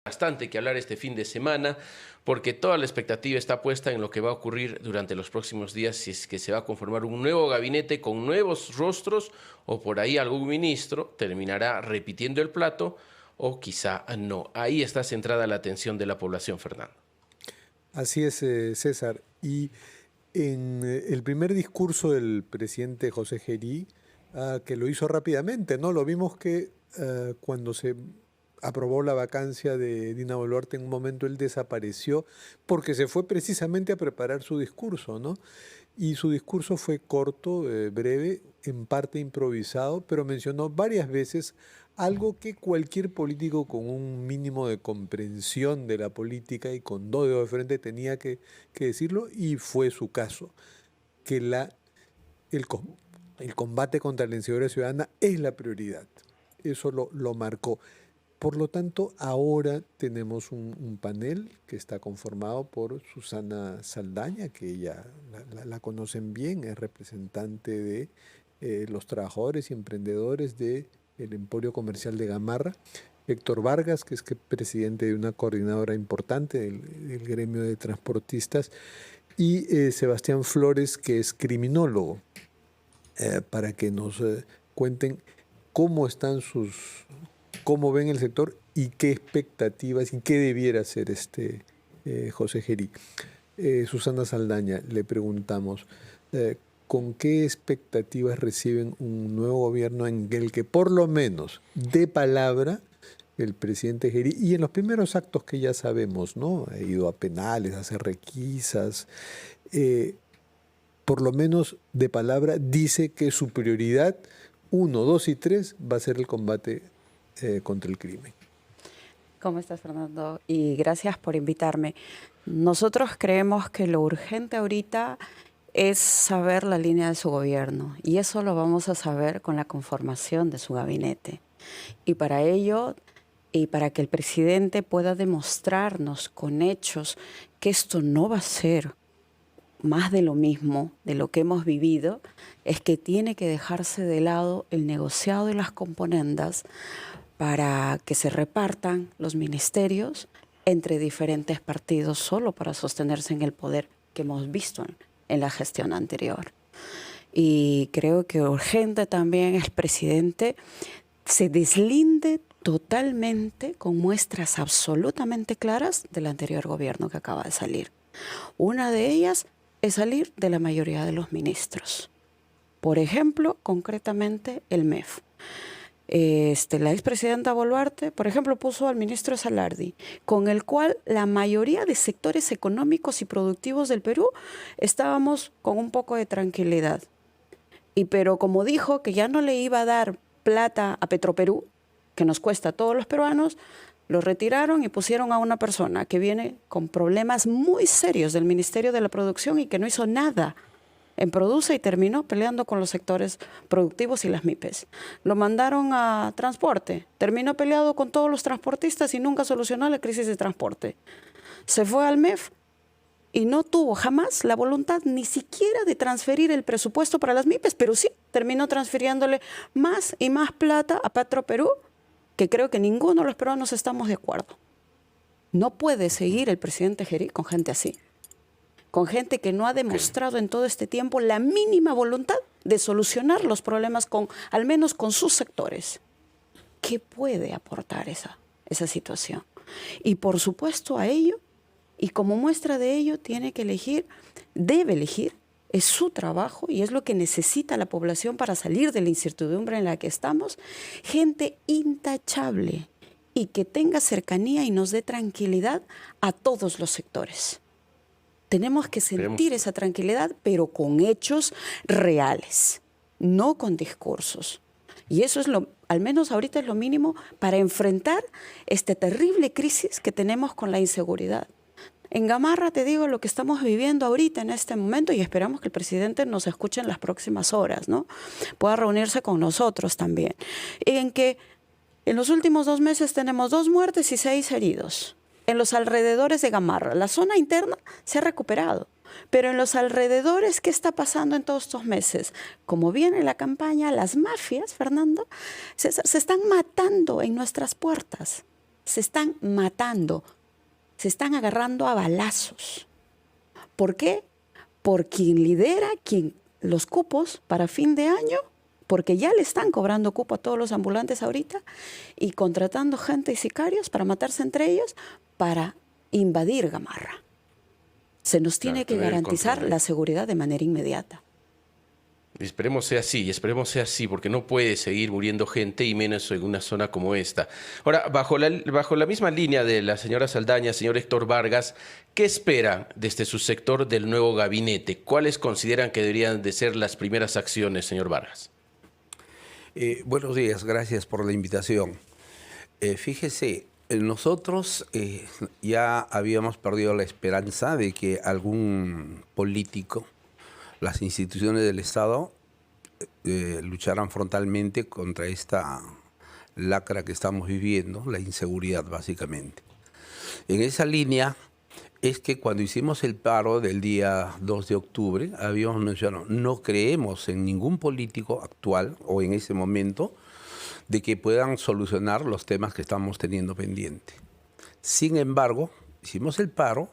bastante que hablar este fin de semana, porque toda la expectativa está puesta en lo que va a ocurrir durante los próximos días, si es que se va a conformar un nuevo gabinete con nuevos rostros o por ahí algún ministro terminará repitiendo el plato o quizá no. Ahí está centrada la atención de la población, Fernando. Así es, César. Y en el primer discurso del presidente José Gerí, que lo hizo rápidamente, ¿no? Lo vimos que cuando se aprobó la vacancia de Dina Boluarte, en un momento él desapareció porque se fue precisamente a preparar su discurso, ¿no? Y su discurso fue corto, breve, en parte improvisado, pero mencionó varias veces algo que cualquier político con un mínimo de comprensión de la política y con dos dedos de frente tenía que decirlo, y fue su caso, que el, com- el combate contra la inseguridad ciudadana es la prioridad. Eso lo marcó. Por lo tanto, ahora tenemos un panel que está conformado por Susana Saldaña, que ya la conocen bien, es representante de los trabajadores y emprendedores del Emporio Comercial de Gamarra. Héctor Vargas, que es presidente de una coordinadora importante del gremio de transportistas, y Sebastián Flores, que es criminólogo, para que nos cuenten cómo están cómo ven el sector y qué expectativas y qué debiera hacer José Gerí. Susana Saldaña, le preguntamos, ¿con qué expectativas reciben un nuevo gobierno en el que por lo menos de palabra el presidente Gerí, y en los primeros actos que ya sabemos, ¿no? Ha ido a penales, a hacer requisas, eh, por lo menos de palabra dice que su prioridad, uno, dos y tres, va a ser el combate contra el crimen? ¿Cómo estás, Fernando? Y gracias por invitarme. Nosotros creemos que lo urgente ahorita es saber la línea de su gobierno, y eso lo vamos a saber con la conformación de su gabinete. Y para ello, y para que el presidente pueda demostrarnos con hechos que esto no va a ser más de lo mismo, de lo que hemos vivido, es que tiene que dejarse de lado el negociado de las componendas para que se repartan los ministerios entre diferentes partidos solo para sostenerse en el poder que hemos visto en la gestión anterior. Y creo que urgente también el presidente se deslinde totalmente con muestras absolutamente claras del anterior gobierno que acaba de salir. Una de ellas es salir de la mayoría de los ministros. Por ejemplo, concretamente el MEF. La expresidenta Boluarte, por ejemplo, puso al ministro Salardi, con el cual la mayoría de sectores económicos y productivos del Perú estábamos con un poco de tranquilidad. Pero como dijo que ya no le iba a dar plata a Petroperú, que nos cuesta a todos los peruanos, lo retiraron y pusieron a una persona que viene con problemas muy serios del Ministerio de la Producción y que no hizo nada en Produce y terminó peleando con los sectores productivos y las MIPES. Lo mandaron a Transporte, terminó peleado con todos los transportistas y nunca solucionó la crisis de transporte. Se fue al MEF y no tuvo jamás la voluntad ni siquiera de transferir el presupuesto para las MIPES, pero sí terminó transfiriéndole más y más plata a Petroperú, que creo que ninguno de los peruanos estamos de acuerdo. No puede seguir el presidente Gerí con gente así, con gente que no ha demostrado en todo este tiempo la mínima voluntad de solucionar los problemas al menos con sus sectores. ¿Qué puede aportar esa situación? Y por supuesto a ello, y como muestra de ello, tiene que elegir, debe elegir, es su trabajo y es lo que necesita la población para salir de la incertidumbre en la que estamos, gente intachable y que tenga cercanía y nos dé tranquilidad a todos los sectores. Tenemos que sentir esa tranquilidad, pero con hechos reales, no con discursos. Y eso es al menos ahorita es lo mínimo para enfrentar esta terrible crisis que tenemos con la inseguridad. En Gamarra te digo lo que estamos viviendo ahorita en este momento, y esperamos que el presidente nos escuche en las próximas horas, ¿no? Pueda reunirse con nosotros también. En que en los últimos 2 meses tenemos 2 muertes y 6 heridos. En los alrededores de Gamarra, la zona interna se ha recuperado, pero en los alrededores, ¿qué está pasando en todos estos meses? Como viene la campaña, las mafias, Fernando, se están matando en nuestras puertas. se están matando, se están agarrando a balazos. ¿Por qué? Por quien lidera los cupos para fin de año, porque ya le están cobrando cupo a todos los ambulantes ahorita y contratando gente y sicarios para matarse entre ellos, para invadir Gamarra. Se nos tiene que garantizar la seguridad de manera inmediata. Esperemos sea así, porque no puede seguir muriendo gente y menos en una zona como esta. Ahora, bajo la misma línea de la señora Saldaña, señor Héctor Vargas, ¿qué espera desde su sector del nuevo gabinete? ¿Cuáles consideran que deberían de ser las primeras acciones, señor Vargas? Buenos días, gracias por la invitación. Fíjese, nosotros ya habíamos perdido la esperanza de que algún político, las instituciones del Estado, lucharan frontalmente contra esta lacra que estamos viviendo, la inseguridad básicamente. En esa línea es que cuando hicimos el paro del día 2 de octubre, habíamos mencionado, no creemos en ningún político actual o en ese momento de que puedan solucionar los temas que estamos teniendo pendientes. Sin embargo, hicimos el paro,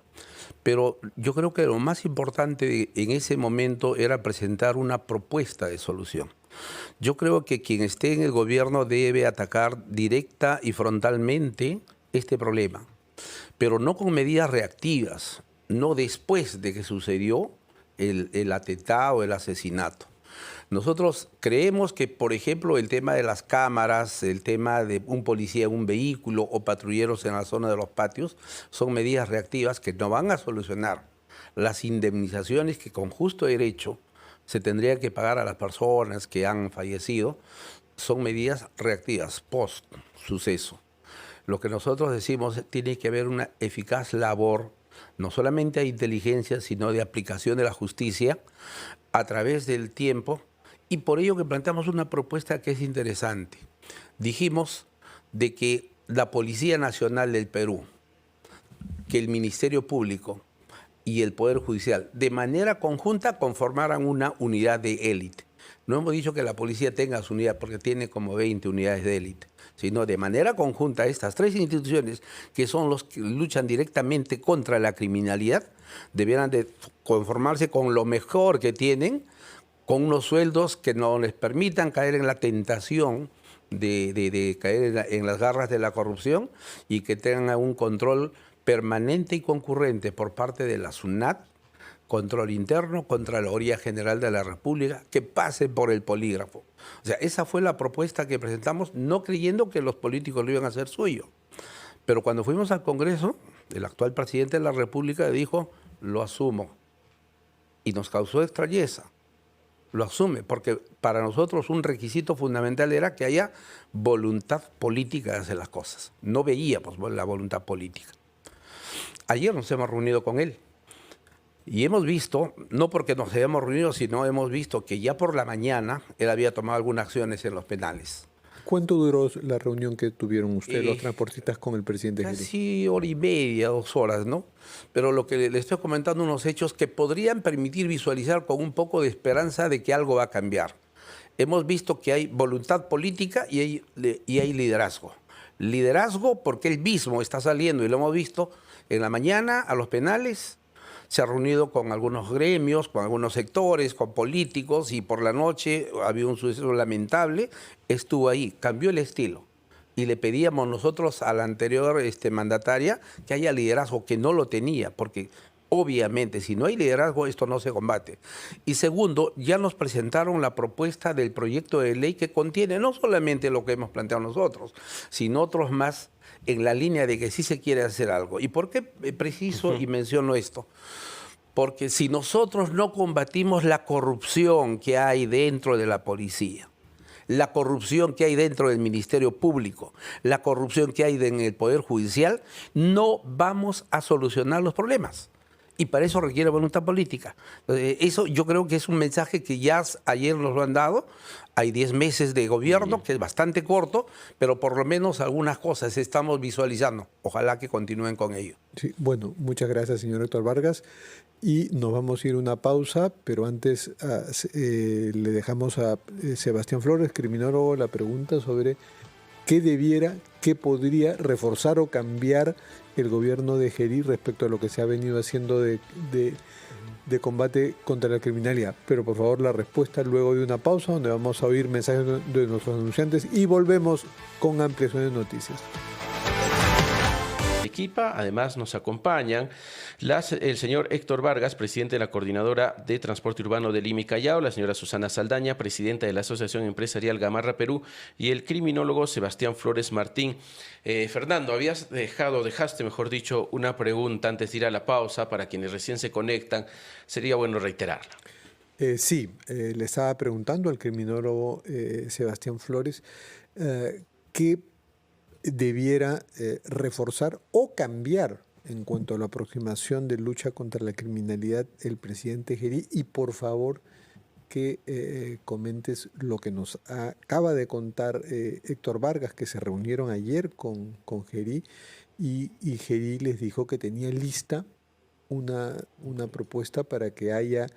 pero yo creo que lo más importante en ese momento era presentar una propuesta de solución. Yo creo que quien esté en el gobierno debe atacar directa y frontalmente este problema, pero no con medidas reactivas, no después de que sucedió el atentado, el asesinato. Nosotros creemos que, por ejemplo, el tema de las cámaras, el tema de un policía en un vehículo o patrulleros en la zona de los patios, son medidas reactivas que no van a solucionar las indemnizaciones que con justo derecho se tendría que pagar a las personas que han fallecido. Son medidas reactivas, post suceso. Lo que nosotros decimos es que tiene que haber una eficaz labor, no solamente de inteligencia, sino de aplicación de la justicia a través del tiempo, y por ello que planteamos una propuesta que es interesante. Dijimos de que la Policía Nacional del Perú, que el Ministerio Público y el Poder Judicial, de manera conjunta, conformaran una unidad de élite. No hemos dicho que la policía tenga su unidad porque tiene como 20 unidades de élite, sino de manera conjunta estas tres instituciones, que son los que luchan directamente contra la criminalidad, debieran de conformarse con lo mejor que tienen, con unos sueldos que no les permitan caer en la tentación de caer en las garras de la corrupción, y que tengan un control permanente y concurrente por parte de la SUNAT, control interno, Contraloría General de la República, que pase por el polígrafo. O sea, esa fue la propuesta que presentamos, no creyendo que los políticos lo iban a hacer suyo. Pero cuando fuimos al Congreso, el actual presidente de la República dijo, lo asumo. Y nos causó extrañeza. Lo asume, porque para nosotros un requisito fundamental era que haya voluntad política de hacer las cosas. No veíamos la voluntad política. Ayer nos hemos reunido con él y hemos visto, no porque nos hayamos reunido, sino hemos visto que ya por la mañana él había tomado algunas acciones en los penales. ¿Cuánto duró la reunión que tuvieron ustedes, los transportistas, con el presidente Giri? Casi hora y media, 2 horas, ¿no? Pero lo que le estoy comentando, unos hechos que podrían permitir visualizar con un poco de esperanza de que algo va a cambiar. Hemos visto que hay voluntad política y hay liderazgo. Liderazgo porque él mismo está saliendo, y lo hemos visto en la mañana a los penales, se ha reunido con algunos gremios, con algunos sectores, con políticos, y por la noche había un suceso lamentable, estuvo ahí, cambió el estilo. Y le pedíamos nosotros a la anterior mandataria que haya liderazgo, que no lo tenía, porque obviamente si no hay liderazgo esto no se combate. Y segundo, ya nos presentaron la propuesta del proyecto de ley que contiene no solamente lo que hemos planteado nosotros, sino otros más en la línea de que sí se quiere hacer algo. ¿Y por qué preciso y menciono esto? Porque si nosotros no combatimos la corrupción que hay dentro de la policía, la corrupción que hay dentro del Ministerio Público, la corrupción que hay en el Poder Judicial, no vamos a solucionar los problemas. Y para eso requiere voluntad política. Eso yo creo que es un mensaje que ya ayer nos lo han dado. Hay 10 meses de gobierno, que es bastante corto, pero por lo menos algunas cosas estamos visualizando. Ojalá que continúen con ello. Sí, bueno, muchas gracias, señor Héctor Vargas. Y nos vamos a ir a una pausa, pero antes le dejamos a Sebastián Flores, criminólogo, la pregunta sobre qué podría reforzar o cambiar el gobierno de Gerí respecto a lo que se ha venido haciendo de combate contra la criminalidad. Pero por favor la respuesta luego de una pausa donde vamos a oír mensajes de nuestros anunciantes y volvemos con ampliación de noticias. Equipa, además nos acompañan el señor Héctor Vargas, presidente de la Coordinadora de Transporte Urbano de Lima y Callao, la señora Susana Saldaña, presidenta de la Asociación Empresarial Gamarra Perú, y el criminólogo Sebastián Flores Martín. Fernando, dejaste, mejor dicho, una pregunta antes de ir a la pausa para quienes recién se conectan. Sería bueno reiterarla. Sí, le estaba preguntando al criminólogo Sebastián Flores qué debiera reforzar o cambiar en cuanto a la aproximación de lucha contra la criminalidad el presidente Gerí, y por favor que comentes lo que nos acaba de contar Héctor Vargas, que se reunieron ayer con Gerí y Gerí les dijo que tenía lista una propuesta para que haya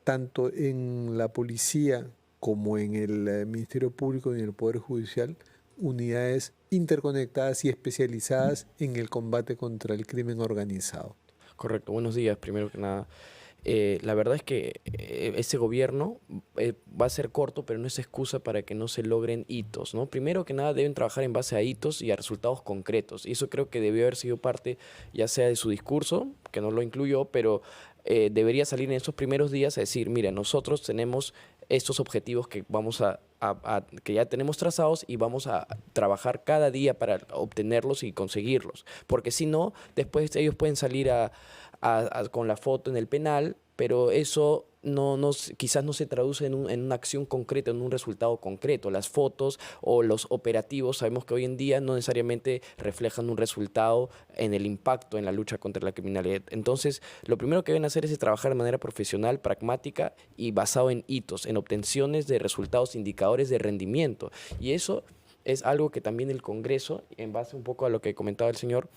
tanto en la policía como en el Ministerio Público y en el Poder Judicial unidades interconectadas y especializadas en el combate contra el crimen organizado. Correcto, buenos días, primero que nada. La verdad es que ese gobierno va a ser corto, pero no es excusa para que no se logren hitos, ¿no? Primero que nada deben trabajar en base a hitos y a resultados concretos, y eso creo que debió haber sido parte ya sea de su discurso, que no lo incluyó, pero debería salir en esos primeros días a decir, mira, nosotros tenemos estos objetivos que que ya tenemos trazados y vamos a trabajar cada día para obtenerlos y conseguirlos. Porque si no, después ellos pueden salir con la foto en el penal, pero eso quizás no se traduce en una acción concreta, en un resultado concreto. Las fotos o los operativos sabemos que hoy en día no necesariamente reflejan un resultado en el impacto en la lucha contra la criminalidad. Entonces, lo primero que deben hacer es trabajar de manera profesional, pragmática y basado en hitos, en obtenciones de resultados, indicadores de rendimiento. Y eso es algo que también el Congreso, en base un poco a lo que comentaba el señor,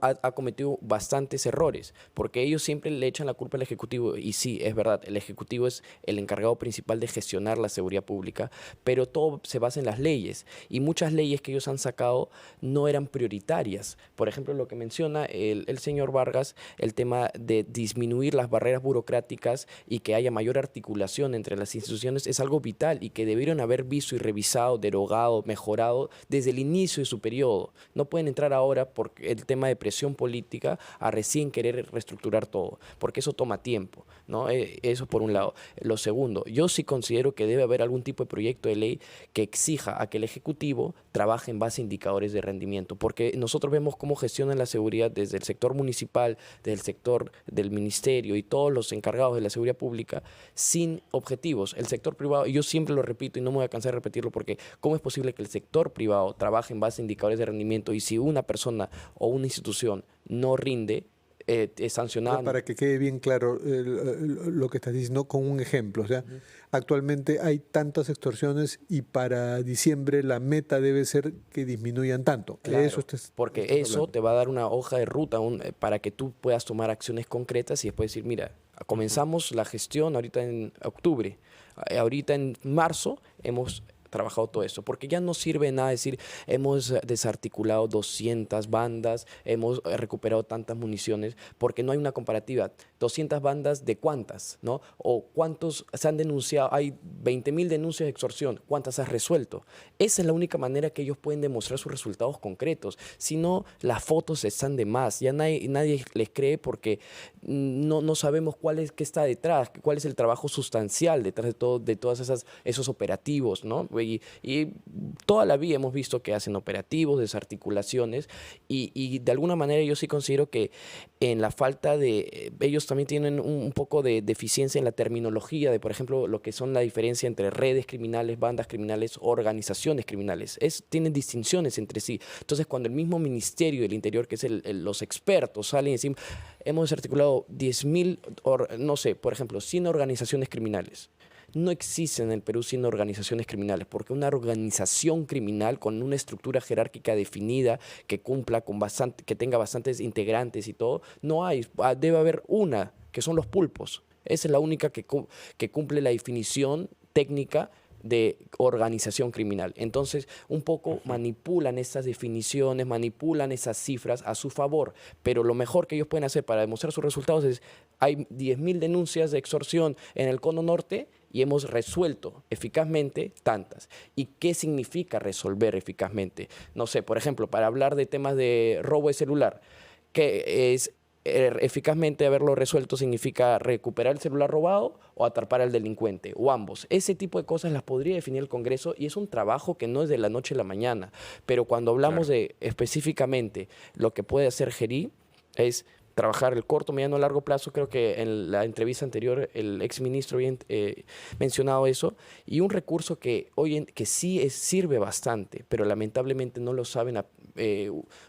ha cometido bastantes errores, porque ellos siempre le echan la culpa al Ejecutivo, y sí, es verdad, el Ejecutivo es el encargado principal de gestionar la seguridad pública, pero todo se basa en las leyes, y muchas leyes que ellos han sacado no eran prioritarias. Por ejemplo, lo que menciona el señor Vargas, el tema de disminuir las barreras burocráticas y que haya mayor articulación entre las instituciones, es algo vital y que debieron haber visto y revisado, derogado, mejorado desde el inicio de su periodo. No pueden entrar ahora por el tema de presión política a recién querer reestructurar todo, porque eso toma tiempo, ¿no? Eso por un lado. Lo segundo, yo sí considero que debe haber algún tipo de proyecto de ley que exija a que el Ejecutivo trabaje en base a indicadores de rendimiento, porque nosotros vemos cómo gestionan la seguridad desde el sector municipal, del sector del ministerio y todos los encargados de la seguridad pública sin objetivos. El sector privado, y yo siempre lo repito y no me voy a cansar de repetirlo, porque ¿cómo es posible que el sector privado trabaje en base a indicadores de rendimiento y si una persona o una institución no rinde, es sancionada? Para que quede bien claro lo que estás diciendo con un ejemplo. O sea, actualmente hay tantas extorsiones y para diciembre la meta debe ser que disminuyan tanto. Claro, eso porque eso te va a dar una hoja de ruta para que tú puedas tomar acciones concretas y después decir, mira, comenzamos la gestión ahorita en octubre, ahorita en marzo hemos trabajado todo eso, porque ya no sirve de nada decir hemos desarticulado 200 bandas, hemos recuperado tantas municiones, porque no hay una comparativa. 200 bandas de cuántas, ¿no? O cuántos se han denunciado, hay 20.000 denuncias de extorsión, ¿cuántas has resuelto? Esa es la única manera que ellos pueden demostrar sus resultados concretos, si no las fotos están de más, ya nadie les cree porque no sabemos qué está detrás, cuál es el trabajo sustancial detrás de todos esos operativos, ¿no? Y toda la vida hemos visto que hacen operativos, desarticulaciones, y de alguna manera yo sí considero que en la falta de... Ellos también tienen un poco de deficiencia en la terminología de, por ejemplo, lo que son la diferencia entre redes criminales, bandas criminales, organizaciones criminales. Tienen distinciones entre sí. Entonces, cuando el mismo Ministerio del Interior, que es los expertos, salen y dicen, hemos desarticulado 10.000, no sé, por ejemplo, 100 organizaciones criminales. No existen en el Perú 100 organizaciones criminales, porque una organización criminal con una estructura jerárquica definida, que cumpla que tenga bastantes integrantes y todo, no hay. Debe haber una, que son los pulpos. Esa es la única que cumple la definición técnica de organización criminal. Entonces, un poco manipulan estas definiciones, manipulan esas cifras a su favor, pero lo mejor que ellos pueden hacer para demostrar sus resultados es, hay 10.000 denuncias de extorsión en el Cono Norte y hemos resuelto eficazmente tantas. ¿Y qué significa resolver eficazmente? No sé, por ejemplo, para hablar de temas de robo de celular, que es eficazmente haberlo resuelto significa recuperar el celular robado o atrapar al delincuente, o ambos. Ese tipo de cosas las podría definir el Congreso y es un trabajo que no es de la noche a la mañana. Pero cuando hablamos de específicamente lo que puede hacer Gerí es trabajar el corto, mediano, largo plazo. Creo que en la entrevista anterior el exministro había mencionado eso. Y un recurso que que sí sirve bastante, pero lamentablemente no lo saben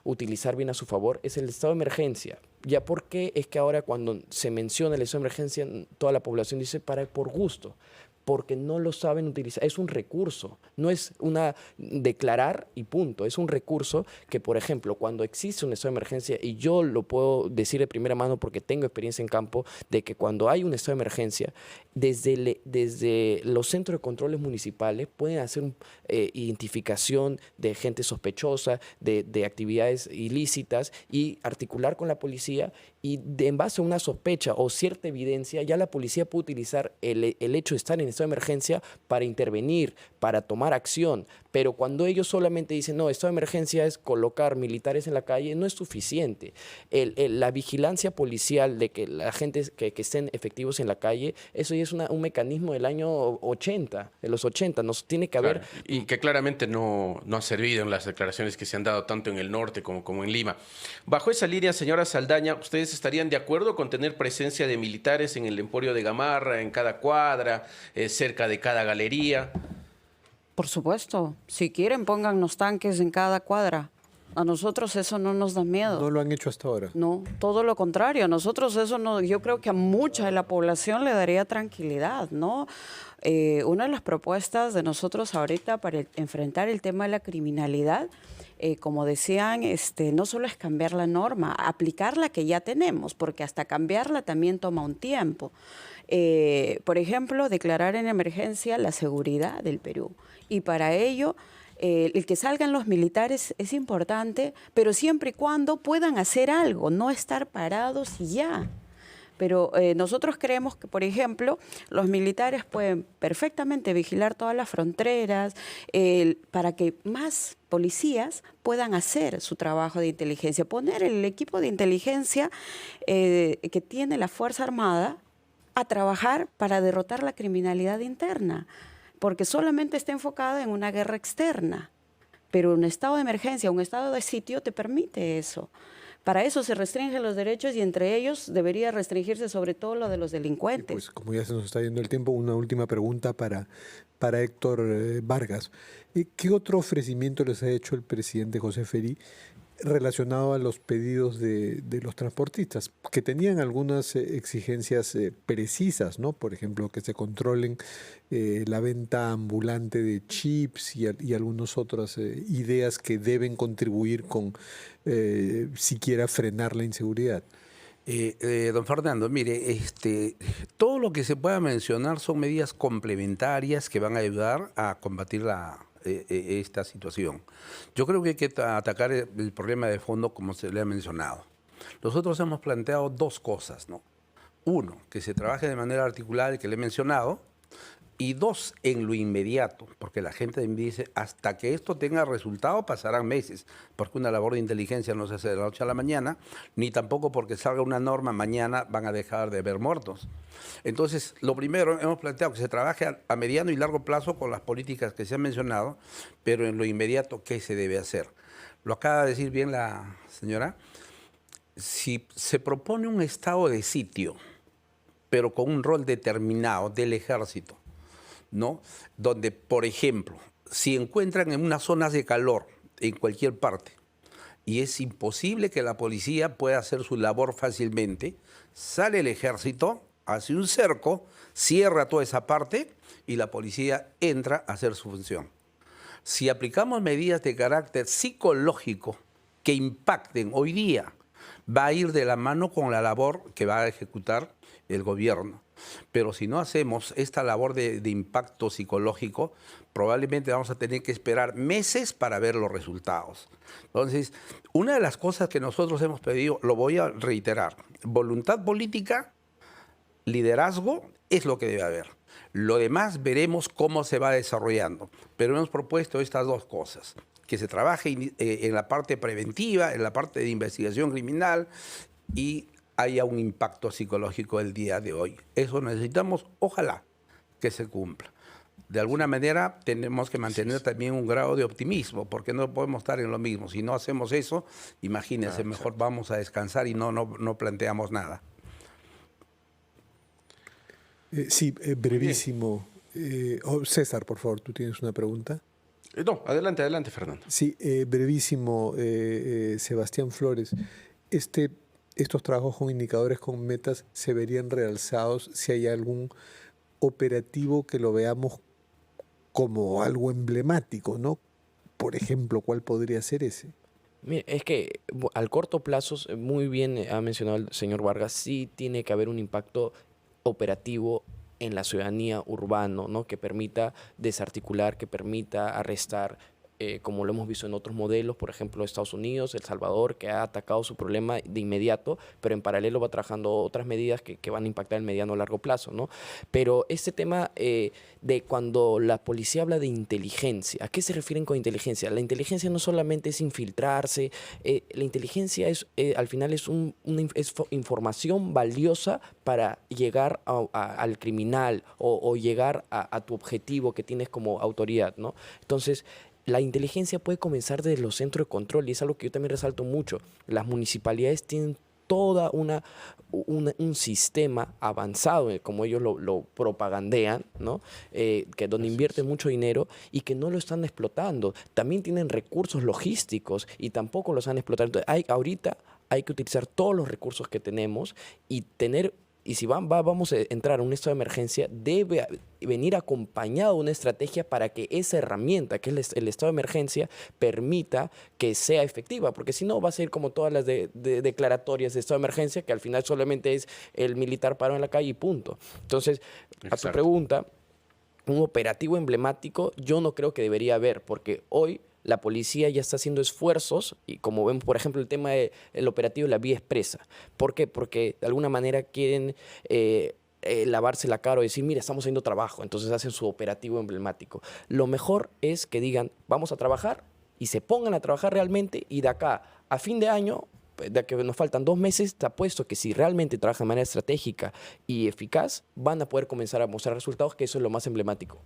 utilizar bien a su favor, es el estado de emergencia. ¿Ya por qué es que ahora cuando se menciona el estado de emergencia toda la población dice por gusto? Porque no lo saben utilizar. Es un recurso, no es una declarar y punto. Es un recurso que, por ejemplo, cuando existe un estado de emergencia, y yo lo puedo decir de primera mano porque tengo experiencia en campo, de que cuando hay un estado de emergencia, desde los centros de controles municipales pueden hacer identificación de gente sospechosa, de actividades ilícitas y articular con la policía y en base a una sospecha o cierta evidencia, ya la policía puede utilizar el hecho de estar en estado de emergencia para intervenir, para tomar acción. Pero cuando ellos solamente dicen, no, estado de emergencia es colocar militares en la calle, no es suficiente. La vigilancia policial de que la gente que estén efectivos en la calle, eso ya es un mecanismo del año 80, de los 80. Nos tiene que haber... Claro, y que claramente no ha servido en las declaraciones que se han dado tanto en el norte como en Lima. Bajo esa línea, señora Saldaña, ¿ustedes estarían de acuerdo con tener presencia de militares en el Emporio de Gamarra, en cada cuadra, cerca de cada galería? Por supuesto, si quieren póngannos tanques en cada cuadra. A nosotros eso no nos da miedo. No lo han hecho hasta ahora. No, todo lo contrario. A nosotros eso no, yo creo que a mucha de la población le daría tranquilidad, ¿no? Una de las propuestas de nosotros ahorita para enfrentar el tema de la criminalidad, como decían, no solo es cambiar la norma, aplicar la que ya tenemos, porque hasta cambiarla también toma un tiempo. Por ejemplo, declarar en emergencia la seguridad del Perú. Y para ello, el que salgan los militares es importante, pero siempre y cuando puedan hacer algo, no estar parados y ya. Pero nosotros creemos que, por ejemplo, los militares pueden perfectamente vigilar todas las fronteras para que más policías puedan hacer su trabajo de inteligencia. Poner el equipo de inteligencia que tiene la Fuerza Armada a trabajar para derrotar la criminalidad interna, porque solamente está enfocada en una guerra externa. Pero un estado de emergencia, un estado de sitio te permite eso. Para eso se restringen los derechos y entre ellos debería restringirse sobre todo lo de los delincuentes. Pues como ya se nos está yendo el tiempo, una última pregunta para Héctor Vargas. ¿Qué otro ofrecimiento les ha hecho el presidente José Gerí relacionado a los pedidos de los transportistas, que tenían algunas exigencias precisas, ¿no? Por ejemplo, que se controlen la venta ambulante de chips y algunas otras ideas que deben contribuir con siquiera frenar la inseguridad? Don Fernando, mire, todo lo que se pueda mencionar son medidas complementarias que van a ayudar a combatir esta situación. Yo creo que hay que atacar el problema de fondo como se le ha mencionado. Nosotros hemos planteado dos cosas, ¿no? Uno, que se trabaje de manera articulada, que le he mencionado, y dos, en lo inmediato, porque la gente dice, hasta que esto tenga resultado pasarán meses, porque una labor de inteligencia no se hace de la noche a la mañana, ni tampoco porque salga una norma mañana van a dejar de haber muertos. Entonces, lo primero, hemos planteado que se trabaje a mediano y largo plazo con las políticas que se han mencionado, pero en lo inmediato, ¿qué se debe hacer? Lo acaba de decir bien la señora. Si se propone un estado de sitio, pero con un rol determinado del ejército, ¿no? Donde, por ejemplo, si encuentran en unas zonas de calor en cualquier parte y es imposible que la policía pueda hacer su labor fácilmente, sale el ejército, hace un cerco, cierra toda esa parte y la policía entra a hacer su función. Si aplicamos medidas de carácter psicológico que impacten hoy día, va a ir de la mano con la labor que va a ejecutar el gobierno. Pero si no hacemos esta labor de impacto psicológico, probablemente vamos a tener que esperar meses para ver los resultados. Entonces, una de las cosas que nosotros hemos pedido, lo voy a reiterar, voluntad política, liderazgo es lo que debe haber. Lo demás veremos cómo se va desarrollando. Pero hemos propuesto estas dos cosas, que se trabaje en la parte preventiva, en la parte de investigación criminal y haya un impacto psicológico el día de hoy. Eso necesitamos, ojalá, que se cumpla. De alguna manera tenemos que mantener también un grado de optimismo, porque no podemos estar en lo mismo. Si no hacemos eso, imagínense, mejor vamos a descansar y no planteamos nada. Sí, brevísimo. César, por favor, ¿tú tienes una pregunta? No, adelante, adelante, Fernando. Sí, brevísimo, Sebastián Flores. Estos trabajos con indicadores, con metas, se verían realzados si hay algún operativo que lo veamos como algo emblemático, ¿no? Por ejemplo, ¿cuál podría ser ese? Mire, es que al corto plazo, muy bien ha mencionado el señor Vargas, sí tiene que haber un impacto operativo en la ciudadanía urbano, ¿no? Que permita desarticular, que permita arrestar, como lo hemos visto en otros modelos, por ejemplo, Estados Unidos, El Salvador, que ha atacado su problema de inmediato, pero en paralelo va trabajando otras medidas que van a impactar el mediano a largo plazo, ¿no? Pero este tema de cuando la policía habla de inteligencia, ¿a qué se refieren con inteligencia? La inteligencia no solamente es infiltrarse, la inteligencia al final es información valiosa para llegar al criminal o llegar a tu objetivo que tienes como autoridad, ¿no? Entonces, la inteligencia puede comenzar desde los centros de control y es algo que yo también resalto mucho. Las municipalidades tienen toda un sistema avanzado, como ellos lo propagandean, ¿no? Donde invierten mucho dinero y que no lo están explotando. También tienen recursos logísticos y tampoco los han explotado. Entonces, ahorita hay que utilizar todos los recursos que tenemos y tener... Y si vamos a entrar a un estado de emergencia, debe venir acompañado de una estrategia para que esa herramienta, que es el estado de emergencia, permita que sea efectiva. Porque si no, va a ser como todas las declaratorias de estado de emergencia, que al final solamente es el militar parado en la calle y punto. Entonces, a tu pregunta, un operativo emblemático yo no creo que debería haber, porque hoy la policía ya está haciendo esfuerzos, y como vemos, por ejemplo, el tema del operativo de la vía expresa. ¿Por qué? Porque de alguna manera quieren lavarse la cara o decir, mira, estamos haciendo trabajo, entonces hacen su operativo emblemático. Lo mejor es que digan, vamos a trabajar, y se pongan a trabajar realmente, y de acá a fin de año, de que nos faltan 2 meses, te apuesto que si realmente trabajan de manera estratégica y eficaz, van a poder comenzar a mostrar resultados, que eso es lo más emblemático.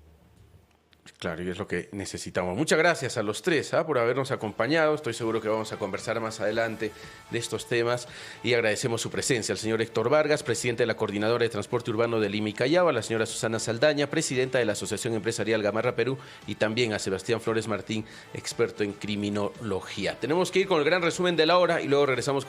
Claro, y es lo que necesitamos. Muchas gracias a los tres por habernos acompañado. Estoy seguro que vamos a conversar más adelante de estos temas y agradecemos su presencia al señor Héctor Vargas, presidente de la Coordinadora de Transporte Urbano de Lima y Callao, a la señora Susana Saldaña, presidenta de la Asociación Empresarial Gamarra Perú, y también a Sebastián Flores Martín, experto en criminología. Tenemos que ir con el gran resumen de la hora y luego regresamos con